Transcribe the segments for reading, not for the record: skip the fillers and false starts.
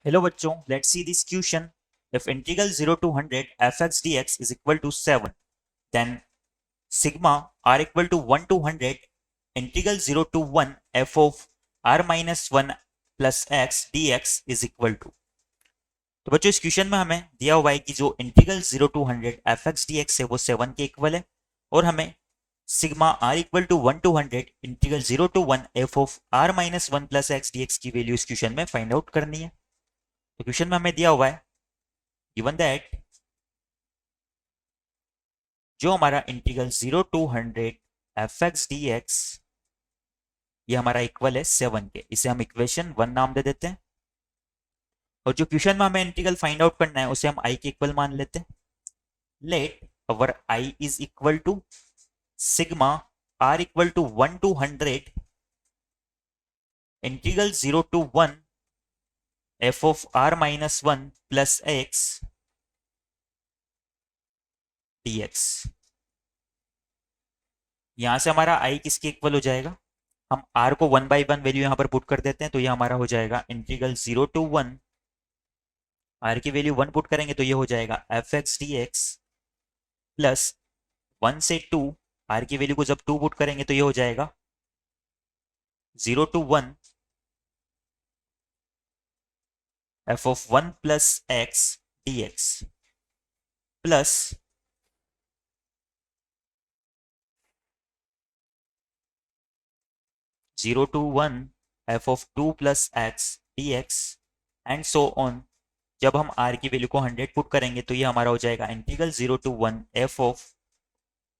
Hello बच्चों, let's see this question. If integral 0 to 100 fx dx is equal to 7, then sigma r equal to 1 to 100 integral 0 to 1 f of r minus 1 plus x dx is equal to. तो बच्चों इस question में हमें दिया हुआ है कि जो integral 0 to 100 f x d x है वो 7 के इक्वल है और हमें sigma r equal to 1 to 100 integral 0 to 1 f of r minus 1 plus x d x की वैल्यू इस क्वेश्चन में फाइंड आउट करनी है। तो क्वेश्चन में हमें दिया हुआ है गिवन दैट जो हमारा integral 0 to 100 f x d x ये हमारा इक्वल है 7 के, इसे हम इक्वेशन 1 नाम दे देते हैं और जो क्वेश्चन में हमें इंटीग्रल फाइंड आउट करना है उसे हम आई के इक्वल मान लेते हैं। Let our I is equal to sigma r equal to 1 to 100 integral 0 to 1 f of r minus 1 plus x dx। यहां से हमारा आई किसके इक्वल हो जाएगा, हम r को 1 बाई 1 वैल्यू यहां पर पुट कर देते हैं तो ये हमारा हो जाएगा इंटीग्रल 0 टू 1 r की वैल्यू 1 पुट करेंगे तो ये हो जाएगा F x d x plus 1 से 2 r की वैल्यू को जब 2 पुट करेंगे तो ये हो जाएगा 0 to 1 f of 1 plus x dx plus 0 to 1 f of 2 plus x dx and so on. जब हम r की वैल्यू को 100 पुट करेंगे तो ये हमारा हो जाएगा integral 0 to 1 f of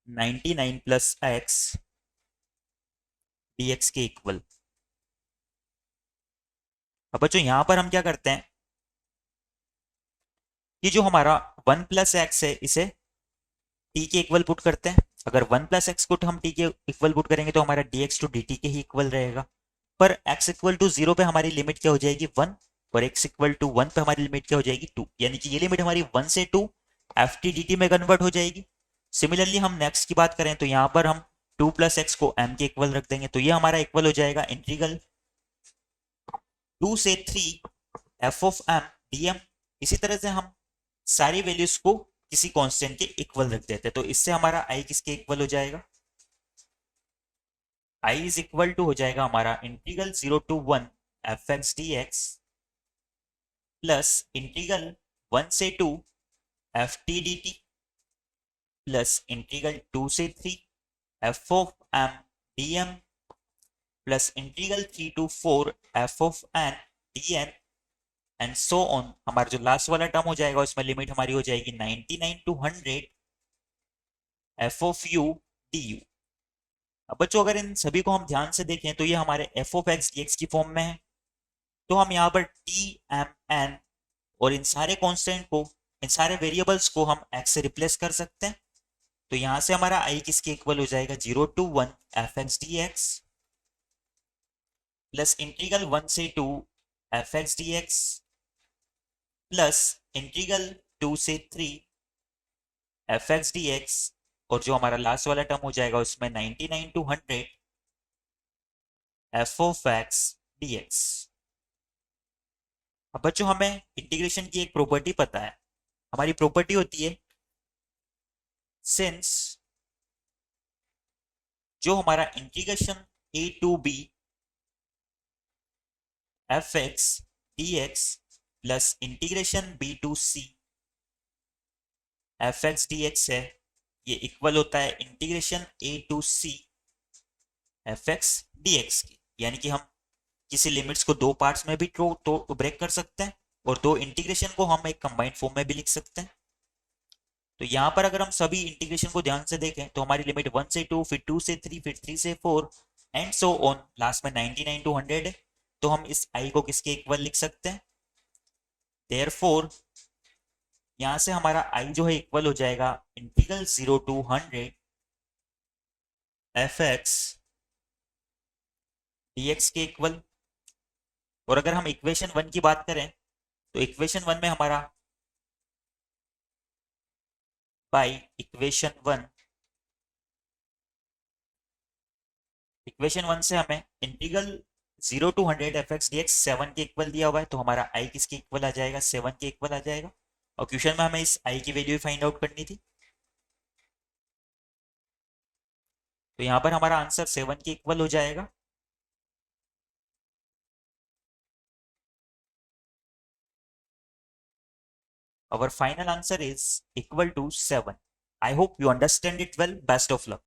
99 plus x dx के इक्वल। अब बच्चों यहां पर हम क्या करते हैं कि जो हमारा 1 प्लस एक्स है इसे t के इक्वल पुट करते हैं। अगर 1 प्लस एक्स को हम t के इक्वल पुट करेंगे तो हमारा dx टू dt के ही इक्वल रहेगा, पर x इक्वल टू 0 पे हमारी लिमिट क्या हो जाएगी 1 और x इक्वल टू 1 पे हमारी लिमिट क्या हो जाएगी 2, यानी कि ये लिमिट हमारी 1 से 2 एफ टी डी टी में कन्वर्ट हो जाएगी। सिमिलरली हम नेक्स्ट की बात करें तो यहाँ पर हम 2 प्लस एक्स को m के इक्वल रख देंगे तो ये हमारा इक्वल हो जाएगा इंटीग्रल 2 से 3 f of m d m. इसी तरह से हम सारी वैल्यूज को किसी कांस्टेंट के इक्वल रख देते हैं तो इससे हमारा आई किसके इक्वल हो जाएगा, आई इज इक्वल टू हो जाएगा हमारा integral 0 to 1 f x d x plus integral 1 से 2 f t d t plus integral 2 से 3 f of m d m plus integral 3 to 4 f of n d n and so on. हमारा जो last वाला term हो जाएगा उसमें limit हमारी हो जाएगी 99 to 100 f of u d u. अब बच्चों अगर इन सभी को हम ध्यान से देखें तो ये हमारे F of x d x की फॉर्म में है, तो हम यहाँ पर टी एम एन और इन सारे कांस्टेंट को, इन सारे वेरिएबल्स को हम एक्स से रिप्लेस कर सकते हैं। तो यहां से हमारा आई किसके इक्वल हो जाएगा 0 to 1 f x d x plus integral 1 से 2 f x d x plus integral 2 से 3 एफ एक्स डी एक्स और जो हमारा लास्ट वाला टर्म हो जाएगा उसमें 99 to 100 f of x d x. अब बच्चों हमें इंटीग्रेशन की एक प्रॉपर्टी पता है, हमारी प्रॉपर्टी होती है सिंस जो हमारा integration a to b f x d x plus integration b to c f x d x है, ये इक्वल होता है integration a to c f x d x की। यानी कि हम किसी लिमिट्स को दो पार्ट्स में भी तो ब्रेक कर सकते हैं और दो इंटीग्रेशन को हम एक कंबाइंड फॉर्म में भी लिख सकते हैं। तो यहाँ पर अगर हम सभी इंटीग्रेशन को ध्यान से देखें तो हमारी लिमिट 1 से 2 फिर 2 से 3 फिर 3 से 4 एंड सो ऑन, लास्ट में 99 टू 100 है। तो हम इस आई को किसके इक्वल लिख सकते हैं, देयरफॉर यहां से हमारा आई जो है इक्वल हो जाएगा integral 0 to 100 f x d x के इक्वल। और अगर हम इक्वेशन 1 की बात करें तो इक्वेशन 1 में हमारा बाय इक्वेशन 1 से हमें integral 0 to 100 f x d x 7 के इक्वल दिया हुआ है, तो हमारा आई किसके इक्वल आ जाएगा, 7 के इक्वल आ जाएगा। और क्वेश्चन में हमें इस आई की वैल्यू फाइंड आउट करनी थी, तो यहाँ पर हमारा आंसर 7 के इक्वल हो जाएगा। Our final answer is equal to 7. I hope you understand it well. Best of luck.